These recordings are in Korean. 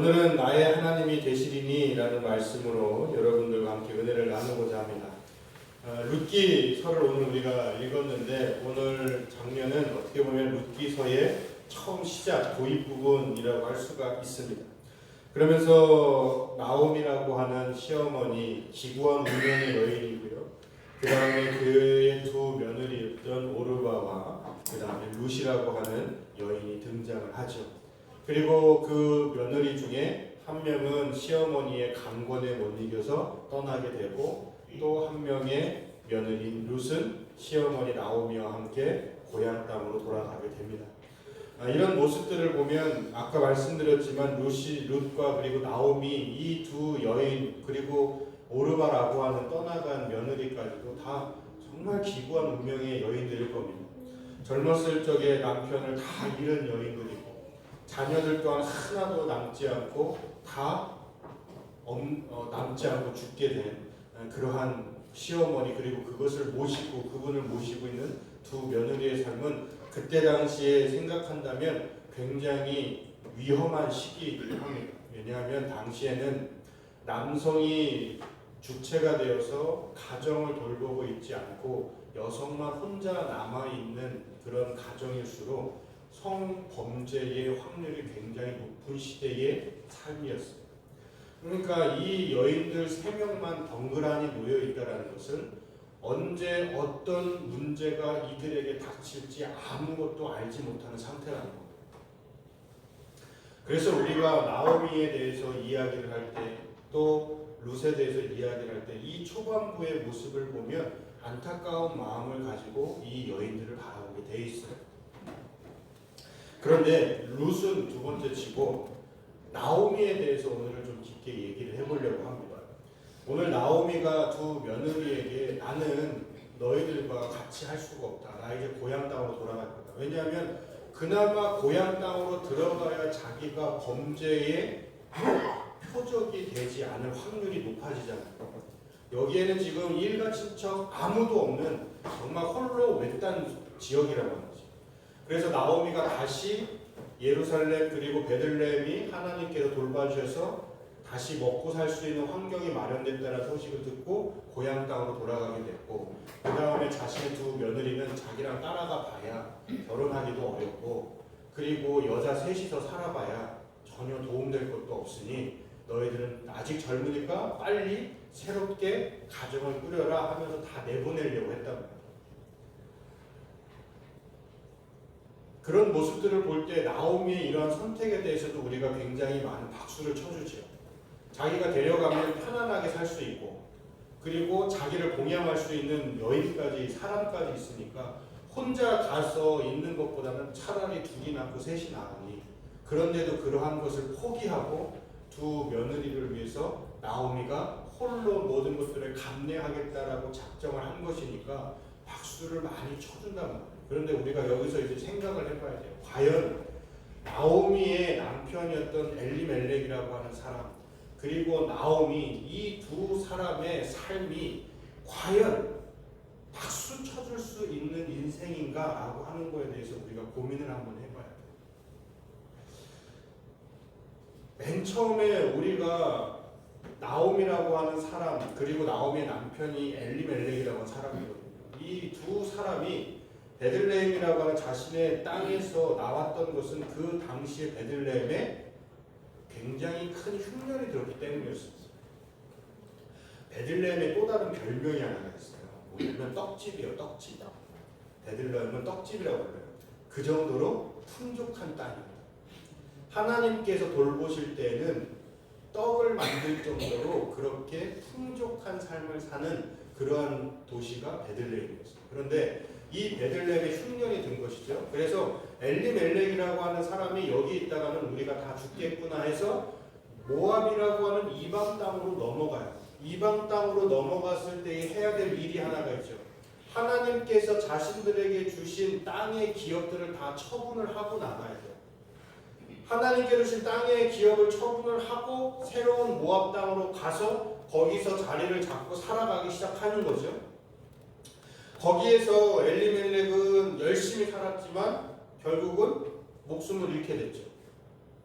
오늘은 나의 하나님이 되시리니 라는 말씀으로 여러분들과 함께 은혜를 나누고자 합니다. 룻기서를 오늘 우리가 읽었는데 오늘 장면은 어떻게 보면 룻기서의 처음 시작, 도입 부분이라고 할 수가 있습니다. 그러면서 나옴이라고 하는 시어머니, 기구한 운명의 여인이고요. 그 다음에 그의 두 며느리였던 오르바와 그 다음에 룻이라고 하는 여인이 등장을 하죠. 그리고 그 며느리 중에 한 명은 시어머니의 강권에 못 이겨서 떠나게 되고 또 한 명의 며느리인 룻은 시어머니 나오미와 함께 고향 땅으로 돌아가게 됩니다. 이런 모습들을 보면 아까 말씀드렸지만 룻과 그리고 나오미 이 두 여인 그리고 오르바라고 하는 떠나간 며느리까지도 다 정말 기구한 운명의 여인들일 겁니다. 젊었을 적에 남편을 다 잃은 여인들이고 자녀들 또한 하나도 남지 않고 다 남지 않고 죽게 된 그러한 시어머니 그리고 그것을 모시고 그분을 모시고 있는 두 며느리의 삶은 그때 당시에 생각한다면 굉장히 위험한 시기이기도 합니다. 왜냐하면 당시에는 남성이 주체가 되어서 가정을 돌보고 있지 않고 여성만 혼자 남아있는 그런 가정일수록 성범죄의 확률이 굉장히 높은 시대의 삶이었습니다. 그러니까 이 여인들 3명만 덩그러니 모여있다는 것은 언제 어떤 문제가 이들에게 닥칠지 아무것도 알지 못하는 상태라는 겁니다. 그래서 우리가 나오미에 대해서 이야기를 할 때 또 룻에 대해서 이야기를 할 때 이 초반부의 모습을 보면 안타까운 마음을 가지고 이 여인들을 바라보게 돼 있어요. 그런데 룻은 두 번째 치고 나오미에 대해서 오늘은 좀 깊게 얘기를 해보려고 합니다. 오늘 나오미가 두 며느리에게 나는 너희들과 같이 할 수가 없다. 나 이제 고향 땅으로 돌아갈 거다. 왜냐하면 그나마 고향 땅으로 들어가야 자기가 범죄의 표적이 되지 않을 확률이 높아지잖아요. 여기에는 지금 일가 친척 아무도 없는 정말 홀로 외딴 지역이라고 하는 거지. 그래서 나오미가 다시 예루살렘 그리고 베들레헴이 하나님께서 돌봐주셔서 다시 먹고 살 수 있는 환경이 마련됐다는 소식을 듣고 고향 땅으로 돌아가게 됐고 그 다음에 자신의 두 며느리는 자기랑 따라가 봐야 결혼하기도 어렵고 그리고 여자 셋이서 살아봐야 전혀 도움될 것도 없으니 너희들은 아직 젊으니까 빨리 새롭게 가정을 꾸려라 하면서 다 내보내려고 했단 말이야. 그런 모습들을 볼 때 나오미의 이러한 선택에 대해서도 우리가 굉장히 많은 박수를 쳐주죠. 자기가 데려가면 편안하게 살 수 있고 그리고 자기를 봉양할 수 있는 여인까지 사람까지 있으니까 혼자 가서 있는 것보다는 차라리 둘이 낳고 셋이 나으니 그런데도 그러한 것을 포기하고 두 며느리를 위해서 나오미가 홀로 모든 것들을 감내하겠다라고 작정을 한 것이니까 박수를 많이 쳐준단 말이에요. 그런데 우리가 여기서 이제 생각을 해봐야 돼요. 과연 나오미의 남편이었던 엘리멜렉이라고 하는 사람 그리고 나오미 이 두 사람의 삶이 과연 박수 쳐줄 수 있는 인생인가라고 하는 거에 대해서 우리가 고민을 한번 해봐야 돼요. 맨 처음에 우리가 나오미라고 하는 사람 그리고 나오미의 남편이 엘리멜렉이라고 하는 사람이거든요. 이 두 사람이 베들레헴이라고 하는 자신의 땅에서 나왔던 것은 그 당시의 베들레헴에 굉장히 큰 흉년이 들었기 때문이었습니다. 베들레헴에 또 다른 별명이 하나가 있어요. 뭐냐면 떡집이에요. 떡집. 베들레헴은 떡집이라고 불러요. 그 정도로 풍족한 땅입니다. 하나님께서 돌보실 때는 떡을 만들 정도로 그렇게 풍족한 삶을 사는 그러한 도시가 베들레헴이었어요. 그런데 이 베들레헴에 흉년이 든 것이죠. 그래서 엘리멜렉이라고 하는 사람이 여기 있다가는 우리가 다 죽겠구나 해서 모압이라고 하는 이방 땅으로 넘어가요. 이방 땅으로 넘어갔을 때 해야 될 일이 하나가 있죠. 하나님께서 자신들에게 주신 땅의 기업들을 다 처분을 하고 나가야 돼요. 하나님께서 주신 땅의 기업을 처분을 하고 새로운 모압 땅으로 가서 거기서 자리를 잡고 살아가기 시작하는 거죠. 거기에서 엘리멜렉은 열심히 살았지만 결국은 목숨을 잃게 됐죠.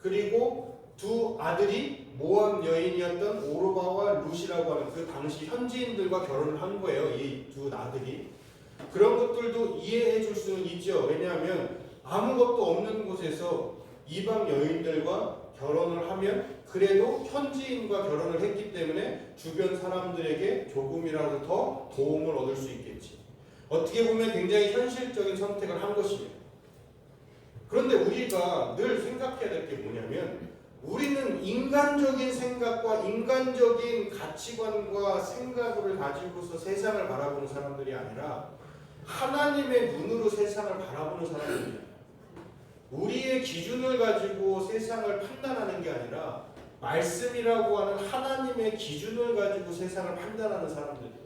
그리고 두 아들이 모압 여인이었던 오르바와 룻이라고 하는 그 당시 현지인들과 결혼을 한 거예요. 이 두 아들이. 그런 것들도 이해해 줄 수는 있죠. 왜냐하면 아무것도 없는 곳에서 이방 여인들과 결혼을 하면 그래도 현지인과 결혼을 했기 때문에 주변 사람들에게 조금이라도 더 도움을 얻을 수 있겠지. 어떻게 보면 굉장히 현실적인 선택을 한 것입니다. 그런데 우리가 늘 생각해야 될 게 뭐냐면 우리는 인간적인 생각과 인간적인 가치관과 생각을 가지고서 세상을 바라보는 사람들이 아니라 하나님의 눈으로 세상을 바라보는 사람들이에요. 우리의 기준을 가지고 세상을 판단하는 게 아니라 말씀이라고 하는 하나님의 기준을 가지고 세상을 판단하는 사람들이에요.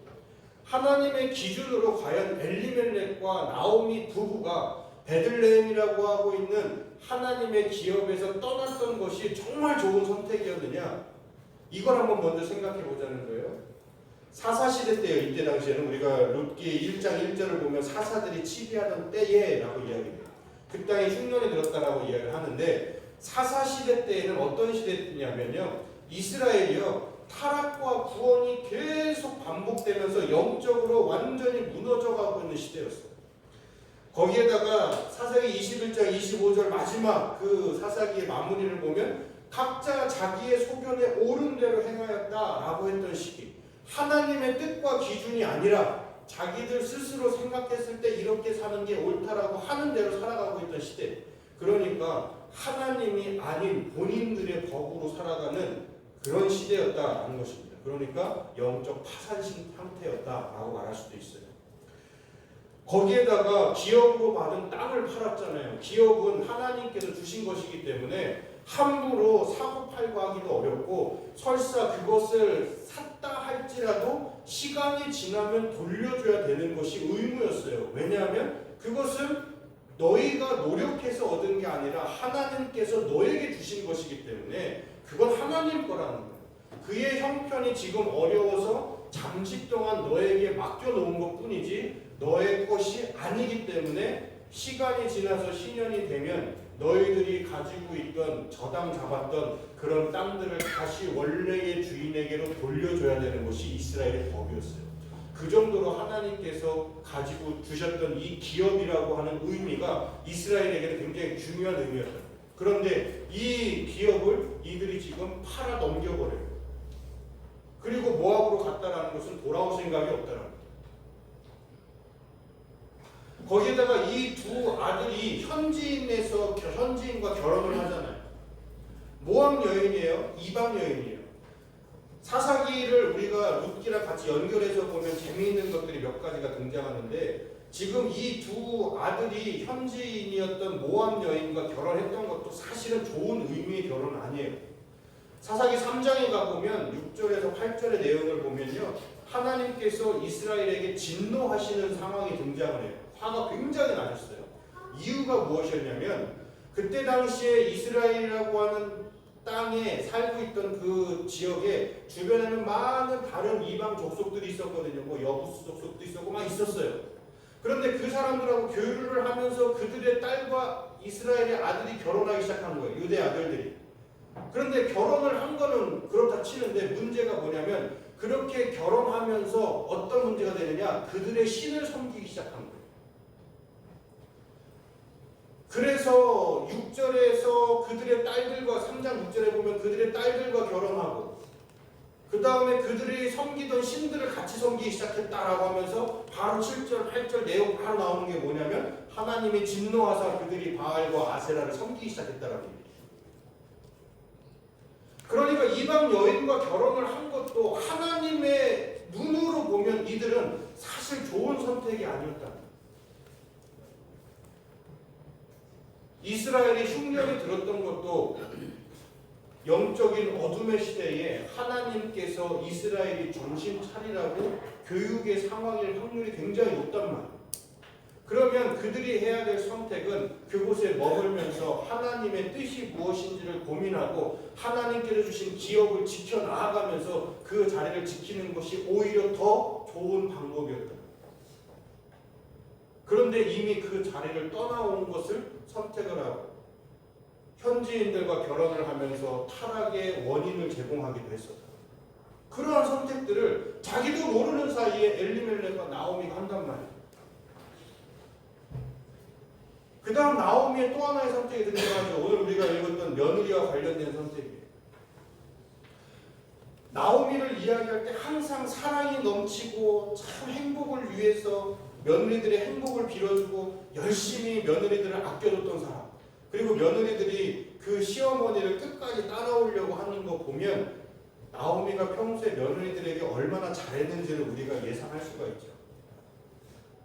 하나님의 기준으로 과연 엘리멜렉과 나오미 부부가 베들레헴이라고 하고 있는 하나님의 기업에서 떠났던 것이 정말 좋은 선택이었느냐? 이걸 한번 먼저 생각해 보자는 거예요. 사사시대 때요. 이때 당시에는 우리가 룻기 1장 1절을 보면 사사들이 치비하던 때에 라고 이야기해요. 그 땅에 흉년이 들었다라고 이야기를 하는데 사사시대 때에는 어떤 시대냐면요. 이스라엘이요. 타락과 구원이 계속 반복되면서 영적으로 완전히 무너져가고 있는 시대였어요. 거기에다가 사사기 21장 25절 마지막 그 사사기의 마무리를 보면 각자 자기의 소견에 옳은 대로 행하였다라고 했던 시기. 하나님의 뜻과 기준이 아니라 자기들 스스로 생각했을 때 이렇게 사는 게 옳다라고 하는 대로 살아가고 있던 시대. 그러니까 하나님이 아닌 본인들의 법으로 살아가는 그런 시대였다라는 것입니다. 그러니까 영적 파산 상태였다라고 말할 수도 있어요. 거기에다가 기업으로 받은 땅을 팔았잖아요. 기업은 하나님께서 주신 것이기 때문에 함부로 사고 팔고 하기도 어렵고 설사 그것을 샀다 할지라도 시간이 지나면 돌려줘야 되는 것이 의무였어요. 왜냐하면 그것은 너희가 노력해서 얻은 게 아니라 하나님께서 너에게 주신 것이기 때문에 그건 하나님 거라는 거예요. 그의 형편이 지금 어려워서 잠시 동안 너에게 맡겨놓은 것 뿐이지 너의 것이 아니기 때문에 시간이 지나서 신년이 되면 너희들이 가지고 있던 저당 잡았던 그런 땅들을 다시 원래의 주인에게로 돌려줘야 되는 것이 이스라엘의 법이었어요. 그 정도로 하나님께서 가지고 주셨던 이 기업이라고 하는 의미가 이스라엘에게는 굉장히 중요한 의미였다. 그런데 이 기업을 이들이 지금 팔아 넘겨버려요. 그리고 모압으로 갔다라는 것은 돌아올 생각이 없다라는 거예요. 거기에다가 이 두 아들이 현지인과 결혼을 하잖아요. 모압 여인이에요. 이방 여인이에요. 사사기를 우리가 룻기랑 같이 연결해서 보면 재미있는 것들이 몇 가지가 등장하는데 지금 이 두 아들이 현지인이었던 모압 여인과 결혼했던 것도 사실은 좋은 의미의 결혼은 아니에요. 사사기 3장에 가보면 6절에서 8절의 내용을 보면요. 하나님께서 이스라엘에게 진노하시는 상황이 등장을 해요. 화가 굉장히 나셨어요. 이유가 무엇이었냐면 그때 당시에 이스라엘이라고 하는 땅에 살고 있던 그 지역에 주변에는 많은 다른 이방 족속들이 있었거든요. 뭐 여부스 족속도 있었고 막 있었어요. 그런데 그 사람들하고 교류를 하면서 그들의 딸과 이스라엘의 아들이 결혼하기 시작한 거예요. 유대 아들들이. 그런데 결혼을 한 거는 그렇다 치는데 문제가 뭐냐면 그렇게 결혼하면서 어떤 문제가 되느냐? 그들의 신을 섬기기 시작한 거예요. 그래서 6절에서 그들의 딸들과 3장 6절에 보면 그들의 딸들과 결혼하고 그 다음에 그들이 섬기던 신들을 같이 섬기기 시작했다라고 하면서 바로 7절, 8절 내용 바로 나오는 게 뭐냐면 하나님이 진노하사 그들이 바알과 아세라를 섬기기 시작했다라는 얘기예요. 그러니까 이방 여인과 결혼을 한 것도 하나님의 눈으로 보면 이들은 사실 좋은 선택이 아니었다. 이스라엘이 흉년이 들었던 것도 영적인 어둠의 시대에 하나님께서 이스라엘이 정신 차리라고 교육의 상황일 확률이 굉장히 높단 말이에요. 그러면 그들이 해야 될 선택은 그곳에 머물면서 하나님의 뜻이 무엇인지를 고민하고 하나님께서 주신 기업을 지켜나가면서 그 자리를 지키는 것이 오히려 더 좋은 방법이었다. 그런데 이미 그 자리를 떠나온 것을 선택을 하고 현지인들과 결혼을 하면서 타락의 원인을 제공하기도 했었다. 그러한 선택들을 자기도 모르는 사이에 엘리멜렉과 나오미가 한단 말이에요. 그 다음 나오미의 또 하나의 선택이 등장하죠. 오늘 우리가 읽었던 며느리와 관련된 선택이에요. 나오미를 이야기할 때 항상 사랑이 넘치고 참 행복을 위해서 며느리들의 행복을 빌어주고 열심히 며느리들을 아껴줬던 사람, 그리고 며느리들이 그 시어머니를 끝까지 따라오려고 하는 거 보면 나오미가 평소에 며느리들에게 얼마나 잘했는지를 우리가 예상할 수가 있죠.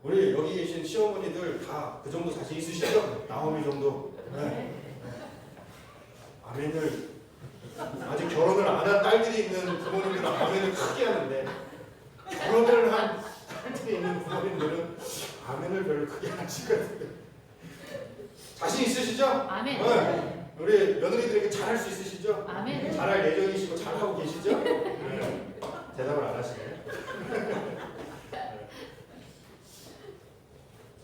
우리 여기 계신 시어머니들 다 그 정도 자신 있으시죠? 나오미 정도. 네. 아멘을 아직 결혼을 안 한 딸들이 있는 부모님들은 아멘을 크게 하는데, 결혼을 한 딸들이 있는 부모님들은 아멘을 별로 크게 안 하시거든요. 자신 있으시죠? 아멘. 네. 우리 며느리들에게 잘할 수 있으시죠? 아멘. 잘할 예정이시고 잘하고 계시죠? 네. 대답을 안 하시네요.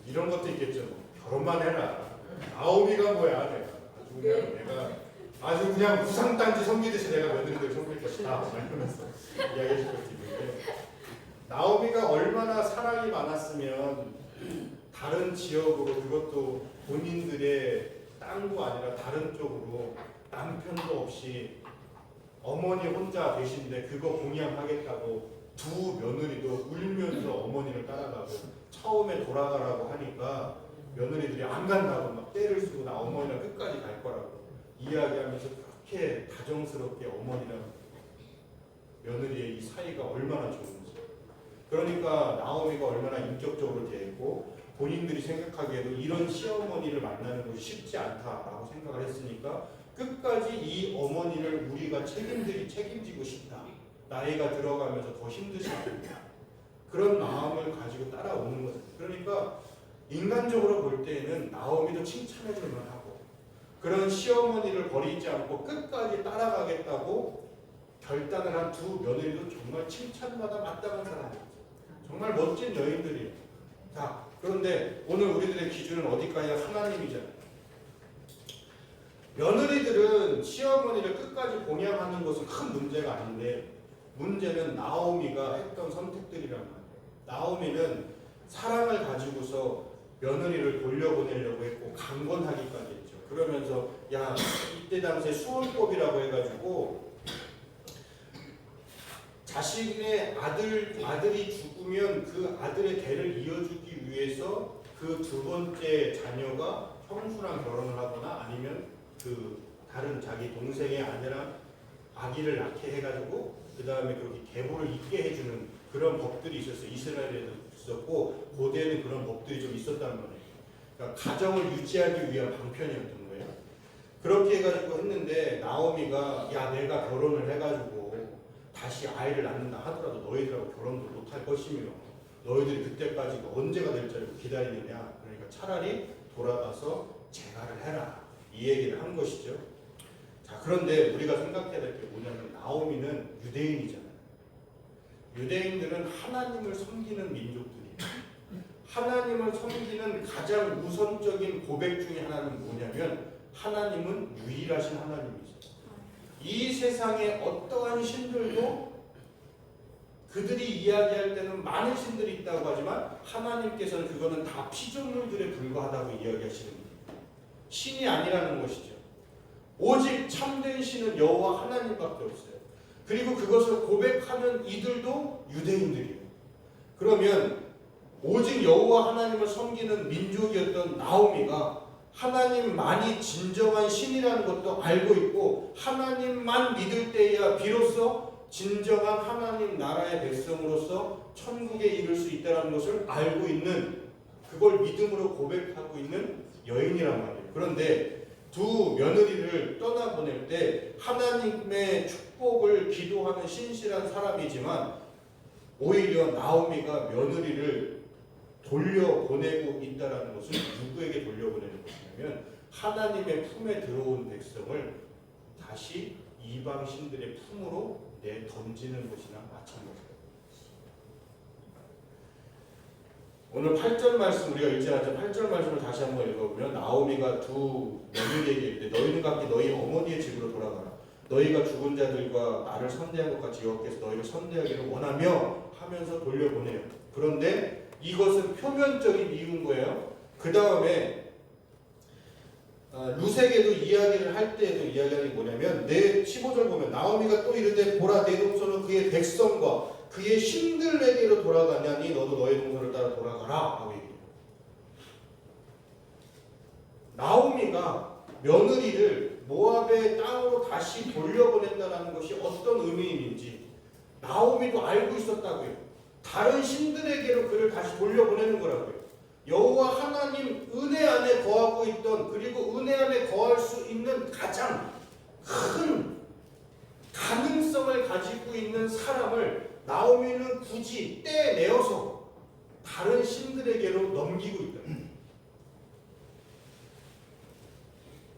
이런 것도 있겠죠. 결혼만 해라. 나오미가 뭐야, 내가 아주 그냥 무상단지 섬기듯이 내가 며느리들 섬길 것이다. 이러면서 이야기하실 것도 있는데, 나오미가 얼마나 사랑이 많았으면 다른 지역으로, 그것도 본인들의 땅도 아니라 다른 쪽으로 남편도 없이 어머니 혼자 계신데 그거 공양하겠다고 두 며느리도 울면서 어머니를 따라가고, 처음에 돌아가라고 하니까 며느리들이 안 간다고 막 떼를 쓰고 나 어머니랑 끝까지 갈 거라고 이야기하면서 그렇게 다정스럽게 어머니랑 며느리의 이 사이가 얼마나 좋은지. 그러니까 나오미가 얼마나 인격적으로 대했고, 본인들이 생각하기에도 이런 시어머니를 만나는 것이 쉽지 않다라고 생각을 했으니까 끝까지 이 어머니를 우리가 책임지고 싶다. 나이가 들어가면서 더 힘드시다. 그런 마음을 가지고 따라오는 거죠. 그러니까 인간적으로 볼 때에는 나오미도 칭찬해줄 만하고, 그런 시어머니를 버리지 않고 끝까지 따라가겠다고 결단을 한 두 며느리도 정말 칭찬받아 마땅한 사람이에요. 정말 멋진 여인들이에요. 자, 그런데 오늘 우리들의 기준은 어디까지나 하나님이잖아요. 며느리들은 시어머니를 끝까지 봉양하는 것은 큰 문제가 아닌데, 문제는 나오미가 했던 선택들이란 말이에요. 나오미는 사랑을 가지고서 며느리를 돌려보내려고 했고 강권하기까지 했죠. 그러면서 야, 이때 당시에 수월법이라고 해가지고 자신의 아들이 죽으면 그 아들의 대를 이어주기 위해서 그 두 번째 자녀가 형수랑 결혼을 하거나 아니면 그 다른 자기 동생의 아내랑 아기를 낳게 해가지고 그 다음에 그렇게 계보를 잇게 해주는 그런 법들이 있었어요. 이스라엘에도 있었고 고대에는 그런 법들이 좀 있었다는 거예요. 그러니까 가정을 유지하기 위한 방편이었던 거예요. 그렇게 해가지고 했는데 나오미가 야, 내가 결혼을 해가지고 다시 아이를 낳는다 하더라도 너희들하고 결혼도 못할 것이며 너희들이 그때까지 언제가 될지 알고 기다리느냐. 그러니까 차라리 돌아가서 재가를 해라. 이 얘기를 한 것이죠. 자, 그런데 우리가 생각해야 될 게 뭐냐면 나오미는 유대인이잖아요. 유대인들은 하나님을 섬기는 민족들이에요. 하나님을 섬기는 가장 우선적인 고백 중에 하나는 뭐냐면 하나님은 유일하신 하나님이죠. 이 세상에 어떠한 신들도 그들이 이야기할 때는 많은 신들이 있다고 하지만 하나님께서는 그거는 다 피조물들에 불과하다고 이야기하시는 거예요. 신이 아니라는 것이죠. 오직 참된 신은 여호와 하나님밖에 없어요. 그리고 그것을 고백하는 이들도 유대인들이에요. 그러면 오직 여호와 하나님을 섬기는 민족이었던 나오미가 하나님만이 진정한 신이라는 것도 알고 있고 하나님만 믿을 때야 비로소 진정한 하나님 나라의 백성으로서 천국에 이를 수 있다는 것을 알고 있는, 그걸 믿음으로 고백하고 있는 여인이란 말이에요. 그런데 두 며느리를 떠나보낼 때 하나님의 축복을 기도하는 신실한 사람이지만 오히려 나오미가 며느리를 돌려보내고 있다는 것은 누구에게 돌려보내는 것이냐면 하나님의 품에 들어온 백성을 다시 이방 신들의 품으로 내 던지는 것이나 마찬가지입니다. 오늘 8절 말씀 우리가 읽지 않았죠. 8절 말씀을 다시 한번 읽어보면 나오미가 두 며느리에게 이르되 너희는 각기 너희 어머니의 집으로 돌아가라. 너희가 죽은 자들과 나를 선대한 것 같이 여호와께서 너희를 선대하기를 원하며 하면서 돌려보내요. 그런데 이것은 표면적인 이유인 거예요. 그 다음에 룻에게도 이야기를 할 때에도 이야기하는 게 뭐냐면 내 15절 보면 나오미가 또 이르되 보라 내 동서는 그의 백성과 그의 신들에게로 돌아가냐니 너도 너의 동서를 따라 돌아가라 하고 얘기해요. 나오미가 며느리를 모압의 땅으로 다시 돌려보낸다는 것이 어떤 의미인지 나오미도 알고 있었다고요. 다른 신들에게로 그를 다시 돌려보내는 거라고요. 여호와 하나님 은혜 안에 거하고 있던 그리고 은혜 안에 거할 수 있는 가장 큰 가능성을 가지고 있는 사람을 나오미는 굳이 떼내어서 다른 신들에게로 넘기고 있다.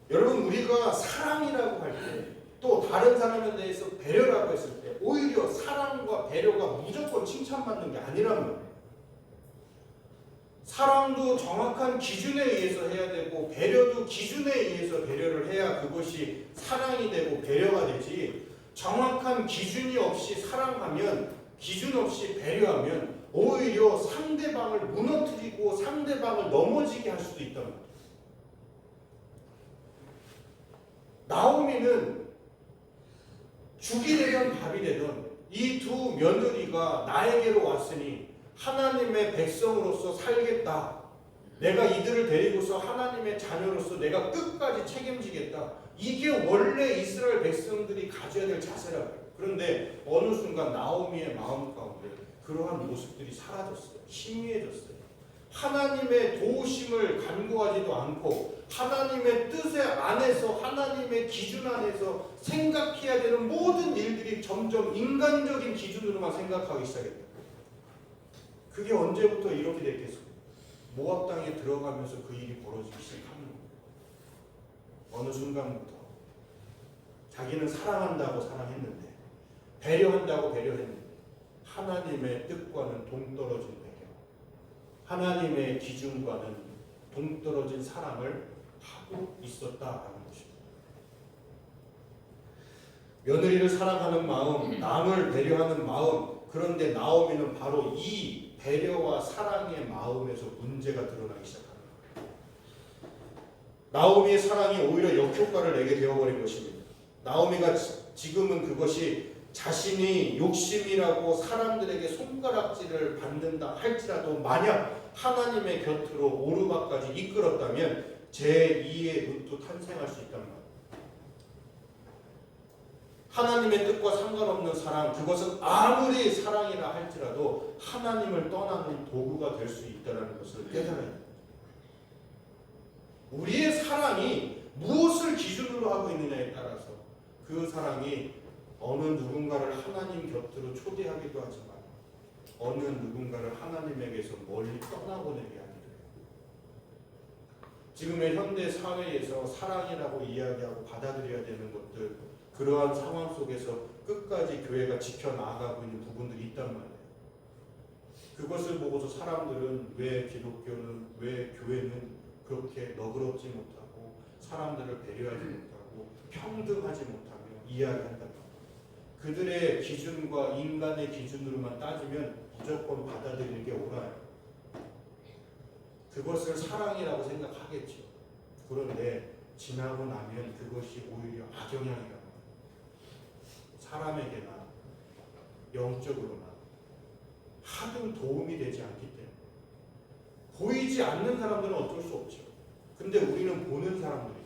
여러분 우리가 사랑이라고 할 때 또 다른 사람에 대해서 배려라고 했을 때 오히려 사랑과 배려가 무조건 칭찬받는 게 아니란 말이에요. 사랑도 정확한 기준에 의해서 해야 되고 배려도 기준에 의해서 배려를 해야 그것이 사랑이 되고 배려가 되지 정확한 기준이 없이 사랑하면 기준 없이 배려하면 오히려 상대방을 무너뜨리고 상대방을 넘어지게 할 수도 있단 말이에요. 나오미는 죽이 되든 밥이 되든 이 두 며느리가 나에게로 왔으니 하나님의 백성으로서 살겠다. 내가 이들을 데리고서 하나님의 자녀로서 내가 끝까지 책임지겠다. 이게 원래 이스라엘 백성들이 가져야 될 자세라고요. 그런데 어느 순간 나오미의 마음 가운데 그러한 모습들이 사라졌어요. 희미해졌어요. 하나님의 도우심을 간구하지도 않고 하나님의 뜻의 안에서 하나님의 기준 안에서 생각해야 되는 모든 일들이 점점 인간적인 기준으로만 생각하기 시작했다. 그게 언제부터 이렇게 됐겠습니까? 모압 땅에 들어가면서 그 일이 벌어지기 시작하는 거예요. 어느 순간부터 자기는 사랑한다고 사랑했는데 배려한다고 배려했는데 하나님의 뜻과는 동떨어진 배려, 하나님의 기준과는 동떨어진 사랑을 하고 있었다라는 것입니다. 며느리를 사랑하는 마음, 남을 배려하는 마음, 그런데 나오미는 바로 이 배려와 사랑의 마음에서 문제가 드러나기 시작합니다. 나오미의 사랑이 오히려 역효과를 내게 되어버린 것입니다. 나오미가 지금은 그것이 자신이 욕심이라고 사람들에게 손가락질을 받는다 할지라도 만약 하나님의 곁으로 오르막까지 이끌었다면 제2의 룻도 탄생할 수 있단 말이에요. 하나님의 뜻과 상관없는 사랑, 그것은 아무리 사랑이라 할지라도 하나님을 떠나는 도구가 될 수 있다는 것을 깨달아야 합니다. 우리의 사랑이 무엇을 기준으로 하고 있느냐에 따라서 그 사랑이 어느 누군가를 하나님 곁으로 초대하기도 하지만 어느 누군가를 하나님에게서 멀리 떠나보내게 하기도 해요. 지금의 현대 사회에서 사랑이라고 이야기하고 받아들여야 되는 것들, 그러한 상황 속에서 끝까지 교회가 지켜나가고 있는 부분들이 있단 말이에요. 그것을 보고서 사람들은 왜 기독교는, 왜 교회는 그렇게 너그럽지 못하고 사람들을 배려하지 못하고 평등하지 못하며 이야기한단 말이에요. 그들의 기준과 인간의 기준으로만 따지면 무조건 받아들이는 게 옳아요. 그것을 사랑이라고 생각하겠죠. 그런데 지나고 나면 그것이 오히려 악영향이라고 합니다. 사람에게나 영적으로나 하등 도움이 되지 않기 때문에 보이지 않는 사람들은 어쩔 수 없죠. 근데 우리는 보는 사람들이에요.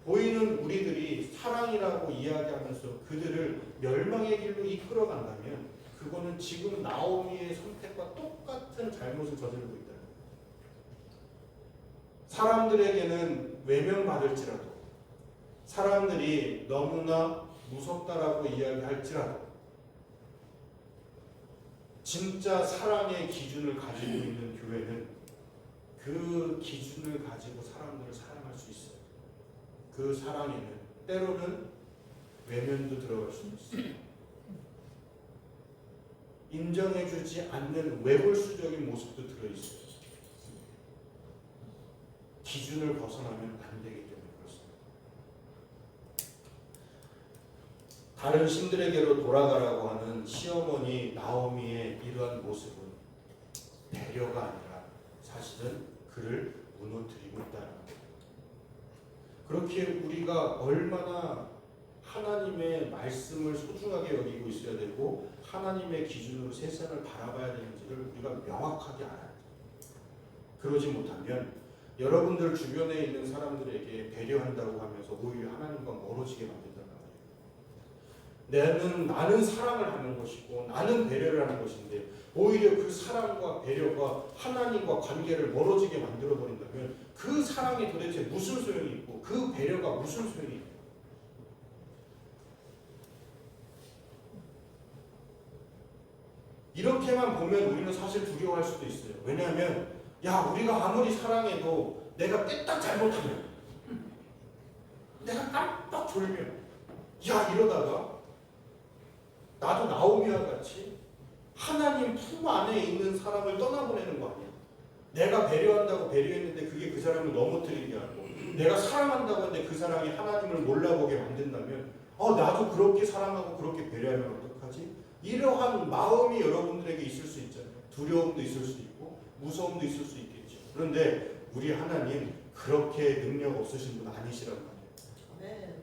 보이는 우리들이 사랑이라고 이야기하면서 그들을 멸망의 길로 이끌어간다면 그거는 지금 나오미의 선택과 똑같은 잘못을 저지르고 있다. 사람들에게는 외면받을지라도 사람들이 너무나 무섭다라고 이야기할지라도 진짜 사랑의 기준을 가지고 있는 교회는 그 기준을 가지고 사람들을 사랑할 수 있어요. 그 사랑에는 때로는 외면도 들어갈 수 있어요. 인정해주지 않는 외골수적인 모습도 들어있어요. 기준을 벗어나면 안 되기 때문에 그렇습니다. 다른 신들에게로 돌아가라고 하는 시어머니 나오미의 이러한 모습은 배려가 아니라 사실은 그를 무너뜨리고 있다는 거예요. 그렇게 우리가 얼마나 하나님의 말씀을 소중하게 여기고 있어야 되고 하나님의 기준으로 세상을 바라봐야 되는지를 우리가 명확하게 알아야 돼요. 그러지 못하면 여러분들 주변에 있는 사람들에게 배려한다고 하면서 오히려 하나님과 멀어지게 만든단 말이에요. 나는 사랑을 하는 것이고 나는 배려를 하는 것인데 오히려 그 사랑과 배려가 하나님과 관계를 멀어지게 만들어버린다면 그 사랑이 도대체 무슨 소용이 있고 그 배려가 무슨 소용이 있고 이렇게만 보면 우리는 사실 두려워할 수도 있어요. 왜냐하면 우리가 아무리 사랑해도 내가 떼딱 잘못하면 내가 깜빡 졸면 이러다가 나도 나오미와 같이 하나님 품 안에 있는 사람을 떠나보내는 거 아니야. 내가 배려한다고 배려했는데 그게 그 사람을 넘어뜨리게 하고 내가 사랑한다고 했는데 그 사람이 하나님을 몰라보게 만든다면 나도 그렇게 사랑하고 그렇게 배려하면 어떡하지? 이러한 마음이 여러분들에게 있을 수 있잖아요. 두려움도 있을 수 있고 무서움도 있을 수 있겠죠. 그런데 우리 하나님 그렇게 능력 없으신 분 아니시란 말이에요. 네.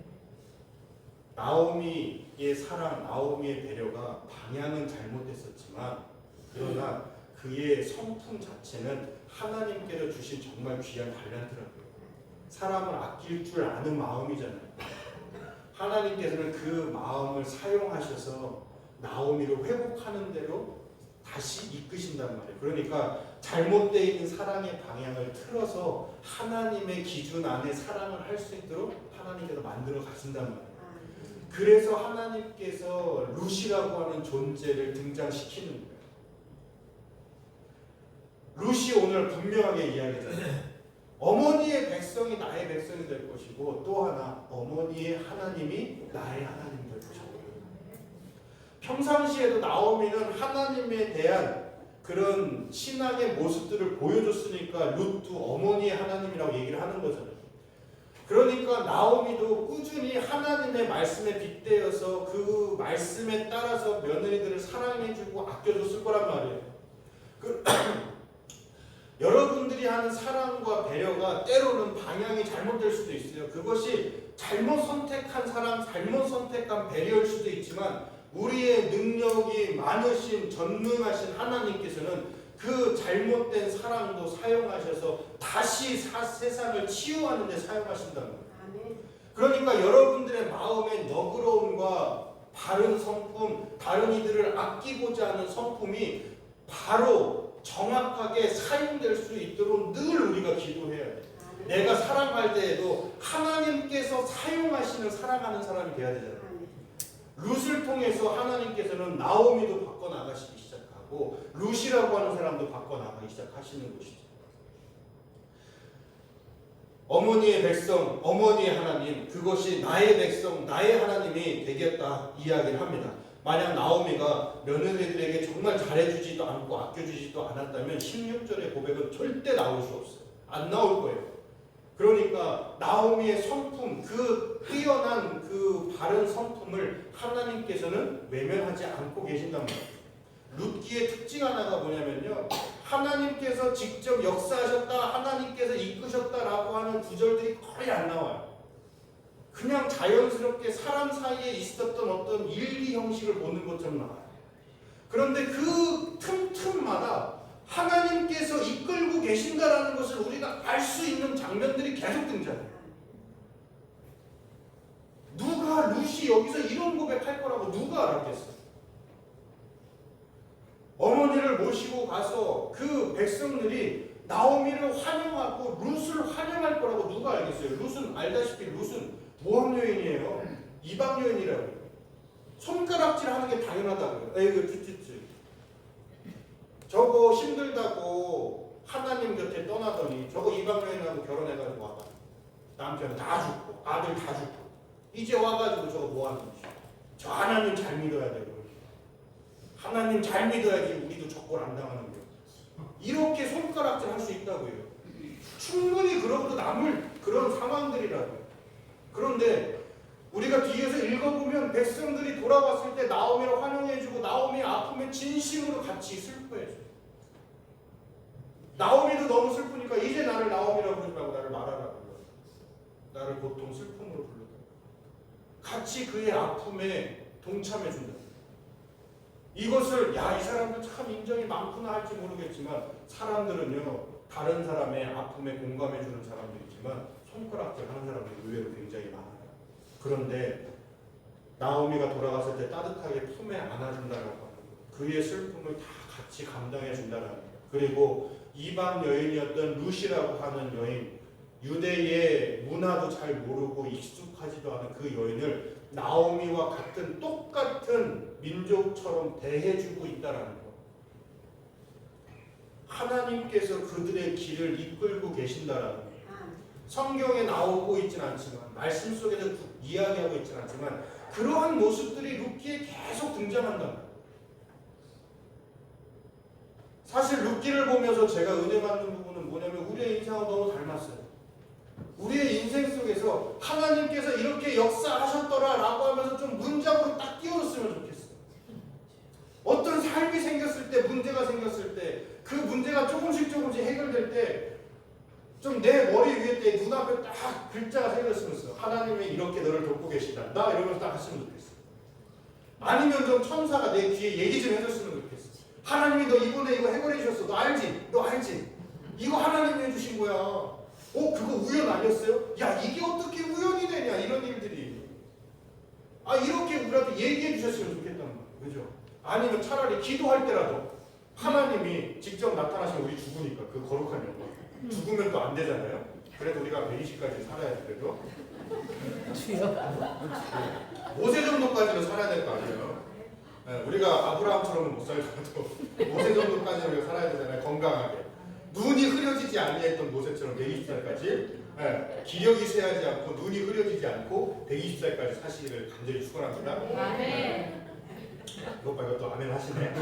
나오미의 사랑, 나오미의 배려가 방향은 잘못됐었지만 그러나 그의 성품 자체는 하나님께서 주신 정말 귀한 달란트라고요. 사람을 아낄 줄 아는 마음이잖아요. 하나님께서는 그 마음을 사용하셔서 나오미를 회복하는 대로 다시 이끄신단 말이에요. 그러니까 잘못되어 있는 사랑의 방향을 틀어서 하나님의 기준 안에 사랑을 할 수 있도록 하나님께서 만들어 가신단 말이에요. 그래서 하나님께서 룻이라고 하는 존재를 등장시키는 거예요. 룻이 오늘 분명하게 이야기하잖아요. 어머니의 백성이 나의 백성이 될 것이고 또 하나 어머니의 하나님이 나의 하나님이 될 것이고 평상시에도 나오미는 하나님에 대한 그런 신앙의 모습들을 보여줬으니까 룻도 어머니의 하나님이라고 얘기를 하는 거잖아요. 그러니까 나오미도 꾸준히 하나님의 말씀에 빗대어서 그 말씀에 따라서 며느리들을 사랑해주고 아껴줬을 거란 말이에요. 여러분들이 하는 사랑과 배려가 때로는 방향이 잘못될 수도 있어요. 그것이 잘못 선택한 사랑, 잘못 선택한 배려일 수도 있지만 우리의 능력이 많으신 전능하신 하나님께서는 그 잘못된 사랑도 사용하셔서 다시 세상을 치유하는 데 사용하신다는 거예요. 그러니까 여러분들의 마음의 너그러움과 바른 성품, 다른 이들을 아끼고자 하는 성품이 바로 정확하게 사용될 수 있도록 늘 우리가 기도해야 돼요. 내가 사랑할 때에도 하나님께서 사용하시는 사랑하는 사람이 돼야 되잖아요. 룻을 통해서 하나님께서는 나오미도 바꿔나가시기 시작하고 룻이라고 하는 사람도 바꿔나가기 시작하시는 것이죠. 어머니의 백성, 어머니의 하나님, 그것이 나의 백성, 나의 하나님이 되겠다 이야기를 합니다. 만약 나오미가 며느리들에게 정말 잘해주지도 않고 아껴주지도 않았다면 16절의 고백은 절대 나올 수 없어요. 안 나올 거예요. 그러니까 나오미의 성품, 그 뛰어난 그 바른 성품을 하나님께서는 외면하지 않고 계신단 말이에요. 룻기의 특징 하나가 뭐냐면요, 하나님께서 직접 역사하셨다, 하나님께서 이끄셨다라고 하는 구절들이 거의 안 나와요. 그냥 자연스럽게 사람 사이에 있었던 어떤 일기 형식을 보는 것처럼 나와요. 그런데 그 틈틈마다 하나님께서 이끌고 계신다라는 것을 우리가 알 수 있는 장면들이 계속 등장해요. 누가 룻이 여기서 이런 고백할 거라고 누가 알았겠어요? 어머니를 모시고 가서 그 백성들이 나오미를 환영하고 룻을 환영할 거라고 누가 알겠어요? 룻은 알다시피 룻은 모함 여인이에요. 이방 여인이라고요. 손가락질 하는 게 당연하다고요. 에이그 찌찌찌. 저거 힘들다고 하나님 곁에 떠나더니 저거 이방 여인하고 결혼해가지고 와가 남편 다 죽고 아들 다 죽고 이제 와가지고 저거 뭐 하는 거지? 저 하나님 잘 믿어야 되고 하나님 잘 믿어야지 우리도 적골 안 당하는 거예요. 이렇게 손가락질 할 수 있다고요. 충분히 그러고도 남을 그런 상황들이라고요. 그런데 우리가 뒤에서 읽어보면 백성들이 돌아왔을 때 나오미를 환영해주고 나오미의 아픔에 진심으로 같이 슬퍼해줘요. 나오미도 너무 슬프니까 이제 나를 나오미라고 부르지 말고 나를 마라라고 불러. 나를 보통 슬픔으로 불러다. 같이 그의 아픔에 동참해준다. 이것을 이 사람들 참 인정이 많구나 할지 모르겠지만 사람들은요 다른 사람의 아픔에 공감해주는 사람들이지만 손가락질 하는 사람들이 의외로 굉장히 많아요. 그런데 나오미가 돌아갔을 때 따뜻하게 품에 안아준다라고 하는 것, 그의 슬픔을 다 같이 감당해준다는 것. 그리고 이방 여인이었던 룻이라고 하는 여인, 유대의 문화도 잘 모르고 익숙하지도 않은 그 여인을 나오미와 같은 똑같은 민족처럼 대해주고 있다라는 것. 하나님께서 그들의 길을 이끌고 계신다라는 것. 성경에 나오고 있지는 않지만 말씀 속에서 이야기하고 있지는 않지만 그러한 모습들이 룻기에 계속 등장한단 말이에요. 사실 룻기를 보면서 제가 은혜 받는 부분은 뭐냐면 우리의 인생하고 너무 닮았어요. 우리의 인생 속에서 하나님께서 이렇게 역사하셨더라 라고 하면서 좀 문장으로 딱 띄워줬으면 좋겠어요. 어떤 삶이 생겼을 때, 문제가 생겼을 때, 그 문제가 조금씩 해결될 때 좀 내 머리 위에 때 눈앞에 딱 글자가 생겼으면 좋겠어요. 하나님이 이렇게 너를 돕고 계시다. 나 이러면서 딱 했으면 좋겠어요. 아니면 좀 천사가 내 귀에 얘기 좀 해줬으면 좋겠어요. 하나님이 너 이번에 이거 해결해 주셨어. 너 알지? 너 알지? 이거 하나님이 해주신 거야. 그거 우연 아니었어요? 야, 이게 어떻게 우연이 되냐, 이런 일들이. 이렇게 우리한테 얘기해 주셨으면 좋겠단 말이에요. 그죠? 아니면 차라리 기도할 때라도 하나님이 직접 나타나시면 우리 죽으니까, 그 거룩한 영광. 죽으면 또 안 되잖아요? 그래도 우리가 120까지 살아야 돼, 그래도. 모세 정도까지는 살아야 될 거 아니에요? 네, 우리가 아브라함처럼은 못 살더라도 모세 정도까지는 우리가 살아야 되잖아요, 건강하게. 눈이 흐려지지 않냐했던 모세처럼 120살까지 기력이 쇠하지 않고 눈이 흐려지지 않고 120살까지 사시기를 간절히 축원합니다. 아멘. 이것도 아멘 하시네.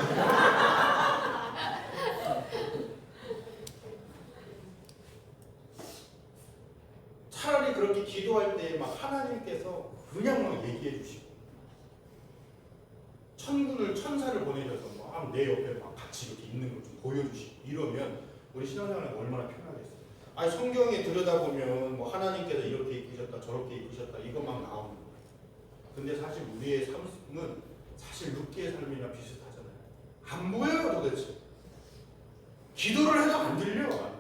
차라리 그렇게 기도할 때 막 하나님께서 그냥 막 얘기해 주시고 천사를 보내셔서 막 내 옆에 막 같이 이렇게 있는 걸 좀 보여주시고 이러면 우리 신앙생활은 얼마나 편하겠어요. 성경에 들여다보면 뭐 하나님께서 이렇게 이끄셨다 저렇게 이끄셨다 이것만 나오는 거예요. 근데 사실 우리의 삶은 사실 룻기의 삶이랑 비슷하잖아요. 안 보여요 도대체. 기도를 해도 안 들려.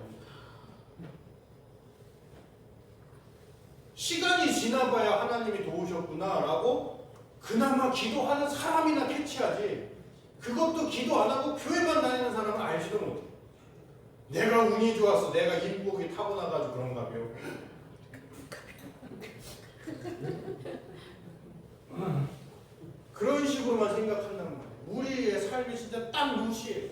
시간이 지나봐야 하나님이 도우셨구나 라고 그나마 기도하는 사람이나 캐치하지, 그것도 기도 안 하고 교회만 다니는 사람은 알지도 못해. 내가 운이 좋았어, 내가 인복이 타고나가지고 그런가며. 그런 식으로만 생각한단 말이에요. 우리의 삶이 진짜 딱 룻이에요.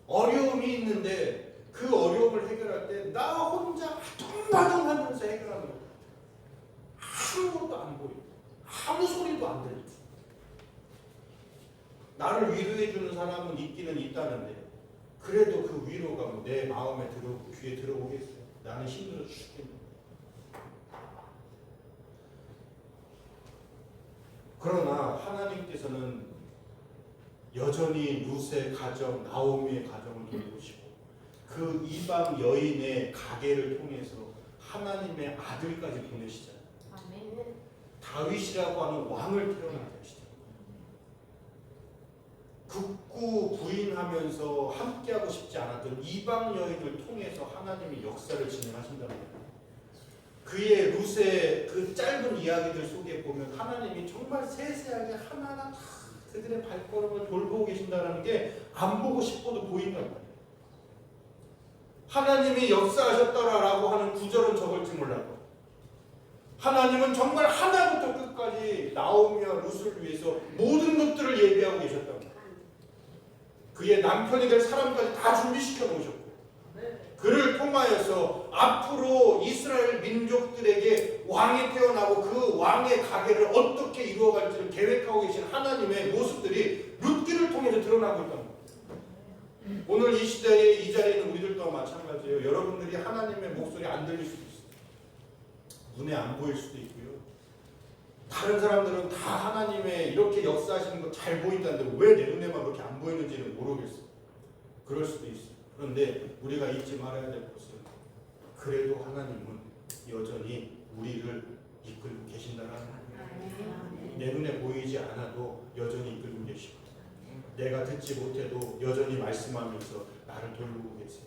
어려움이 있는데 그 어려움을 해결할 때 나 혼자 아둥바둥하면서 해결하는 거예요. 아무것도 안 보이고 아무 소리도 안 들리고. 나를 위로해주는 사람은 있기는 있다는데 그래도 그 위로가 내 마음에 들어오고 귀에 들어오겠어요? 나는 힘들어 죽겠네. 그러나 하나님께서는 여전히 룻의 가정, 나오미의 가정을 돌보시고 그 이방 여인의 가계를 통해서 하나님의 아들까지 보내시잖아요. 아멘. 다윗이라고 하는 왕을 태어나게 하시죠. 극구 부인하면서 함께하고 싶지 않았던 이방 여인을 통해서 하나님이 역사를 진행하신다는 거예요. 그의 룻의 그 짧은 이야기들 속에 보면 하나님이 정말 세세하게 하나하나 다 그들의 발걸음을 돌보고 계신다는 게 안 보고 싶어도 보인단 말이에요. 하나님이 역사하셨더라라고 하는 구절은 적을지 몰라도 하나님은 정말 하나부터 끝까지 나오미와 룻을 위해서 모든 것들을 예비하고 계셨다고. 그의 남편이 될 사람까지 다 준비시켜 놓으셨고 그를 통하여서 앞으로 이스라엘 민족들에게 왕이 태어나고 그 왕의 가계를 어떻게 이루어갈지를 계획하고 계신 하나님의 모습들이 룻기를 통해 통해서 드러나고 있다는 거예요. 오늘 이 시대에 이 자리에 있는 우리들도 마찬가지예요. 여러분들이 하나님의 목소리 안 들릴 수도 있어요. 눈에 안 보일 수도 있고요. 다른 사람들은 다 하나님의 이렇게 역사하시는 거 잘 보인다는데 왜 내 눈에만 그렇게 안 보이는지는 모르겠어요. 그럴 수도 있어요. 그런데 우리가 잊지 말아야 될 것은 그래도 하나님은 여전히 우리를 이끌고 계신다는 거예요. 내 눈에 보이지 않아도 여전히 이끌고 계시고 내가 듣지 못해도 여전히 말씀하면서 나를 돌보고 계세요.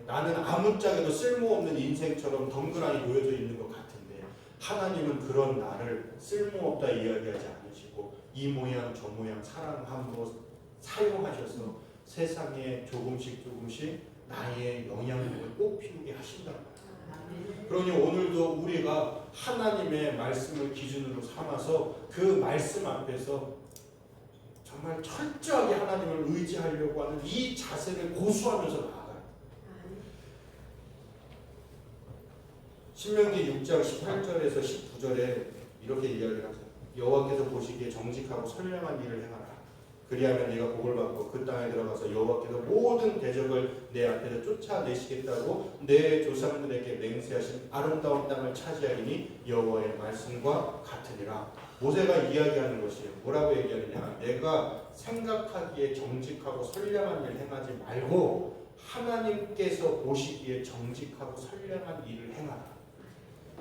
나는 아무짝에도 쓸모없는 인생처럼 덩그러니 놓여져 있는 것 같은데 하나님은 그런 나를 쓸모없다 이야기하지 않으시고 이 모양 저 모양 사랑함으로 사용하셔서 세상에 조금씩 나의 영향력을 꽃피우게 하신다는 거예요. 그러니 오늘도 우리가 하나님의 말씀을 기준으로 삼아서 그 말씀 앞에서 정말 철저하게 하나님을 의지하려고 하는 이 자세를 고수하면서 나아가요. 신명기 6장 18절에서 19절에 이렇게 이야기를 하죠. 여호와께서 보시기에 정직하고 선량한 일을 행하라. 그리하면 네가 복을 받고 그 땅에 들어가서 여호와께서 모든 대적을 내 앞에서 쫓아내시겠다고 내 조상들에게 맹세하신 아름다운 땅을 차지하리니 여호와의 말씀과 같으니라. 모세가 이야기하는 것이에요. 뭐라고 얘기하느냐? 내가 생각하기에 정직하고 선량한 일을 행하지 말고 하나님께서 보시기에 정직하고 선량한 일을 행하라.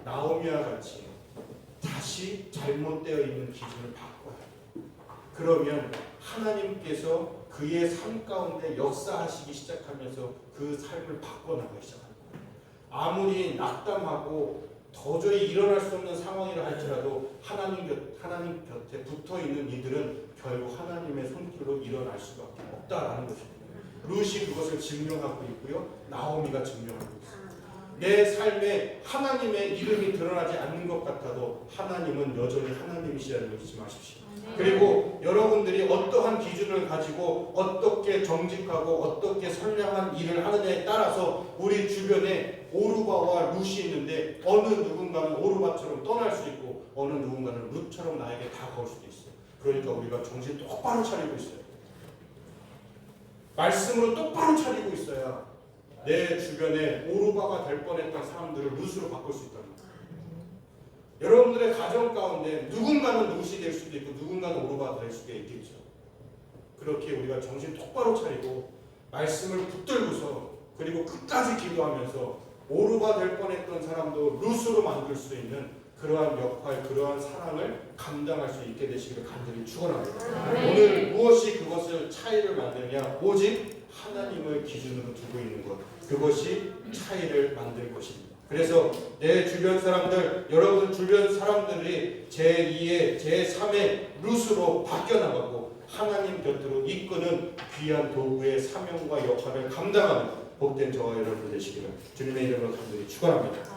나오미와 같이 다시 잘못되어 있는 기준을 바꿔야 해요. 그러면 하나님께서 그의 삶 가운데 역사하시기 시작하면서 그 삶을 바꿔나가기 시작합니다. 아무리 낙담하고 도저히 일어날 수 없는 상황이라 할지라도 하나님 곁에 붙어있는 이들은 결국 하나님의 손길로 일어날 수밖에 없다라는 것입니다. 룻이 그것을 증명하고 있고요. 나오미가 증명하고 있습니다. 내 삶에 하나님의 이름이 드러나지 않는 것 같아도 하나님은 여전히 하나님이시라는 걸 잊지 마십시오. 그리고 여러분들이 어떠한 기준을 가지고 어떻게 정직하고 어떻게 선량한 일을 하느냐에 따라서 우리 주변에 오르바와 룻이 있는데 어느 누군가는 오르바처럼 떠날 수 있고 어느 누군가는 룻처럼 나에게 다가올 수도 있어요. 그러니까 우리가 정신 똑바로 차리고 있어요. 말씀으로 똑바로 차리고 있어야 내 주변에 오르바가 될 뻔했던 사람들을 룻으로 바꿀 수 있다는 거예요. 여러분들의 가정 가운데 누군가는 룻이 될 수도 있고 누군가는 오르바가 될 수도 있겠죠. 그렇게 우리가 정신 똑바로 차리고 말씀을 붙들고서 그리고 끝까지 기도하면서 오르바 될 뻔했던 사람도 룻으로 만들 수 있는 그러한 역할, 그러한 사랑을 감당할 수 있게 되시기를 간절히 축원합니다. 오늘 무엇이 그것을 차이를 만드냐? 오직 하나님을 기준으로 두고 있는 것, 그것이 차이를 만들 것입니다. 그래서 내 주변 사람들, 여러분 주변 사람들이 제2의, 제3의 룻으로 바뀌어나가고 하나님 곁으로 이끄는 귀한 도구의 사명과 역할을 감당하는 복된 저와 여러분 되시기를 주님의 이름으로 간절히 축원합니다.